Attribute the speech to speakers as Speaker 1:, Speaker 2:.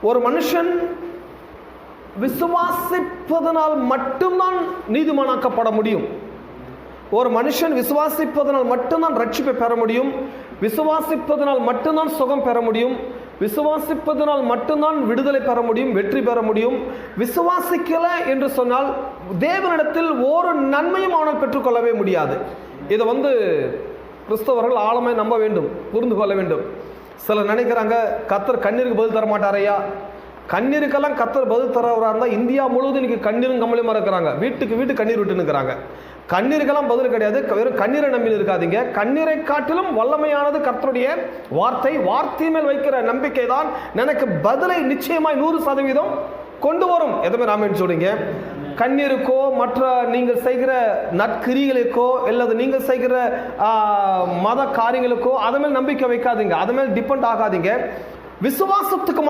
Speaker 1: ஒரு மனுஷன் விசுவாசிப்பதனால் மட்டும்தான் நீதிமானாக்கப்பட முடியும். ஒரு மனுஷன் விசுவாசிப்பதனால் மட்டும்தான் ரட்சிப்பை பெற முடியும். விசுவாசிப்பதனால் மட்டும்தான் சுகம் பெற முடியும். விசுவாசிப்பதனால் மட்டும்தான் விடுதலை பெற முடியும், வெற்றி பெற முடியும். விசுவாசிக்கல என்று சொன்னால் தேவனிடத்தில் ஒரு நன்மையும் அவனால் பெற்றுக்கொள்ளவே முடியாது. இதை கிறிஸ்தவர்கள் ஆழமாய் நம்ப வேண்டும், புரிந்து கொள்ள வேண்டும். சிலர் நினைக்கிறாங்க, கர்த்தர் கண்ணீருக்கு பதில் தர மாட்டாரையா? கண்ணீருக்கெல்லாம் கர்த்தர் பதில் தரவராக இருந்தால் இந்தியா முழுவதும் இன்னைக்கு கண்ணீரும் கம்பளியுமா இருக்கிறாங்க. வீட்டுக்கு வீட்டு கண்ணீர் விட்டு நிற்கிறாங்க. கண்ணீருக்கெல்லாம் பதில் கிடையாது. வெறும் கண்ணீரை நம்பி இருக்காதீங்க. கண்ணீரை காட்டிலும் வல்லமையானது கர்த்தருடைய வார்த்தை. வார்த்தை மேல் வைக்கிற நம்பிக்கை தான் எனக்கு பதிலை நிச்சயமாய் 100% கொண்டு வரும். எதுவுமே ராமன் சொல்றீங்க. கண்ணீருக்கோ மற்ற நீங்கள் செய்கிற நற்கிரிகளுக்கோ அல்லது நீங்கள் செய்கிற மத காரியங்களுக்கோ அதை மேல் நம்பிக்கை வைக்காதீங்க. அதை மேல் டிபெண்ட் ஆகாதீங்க. விசுவாசத்துக்கு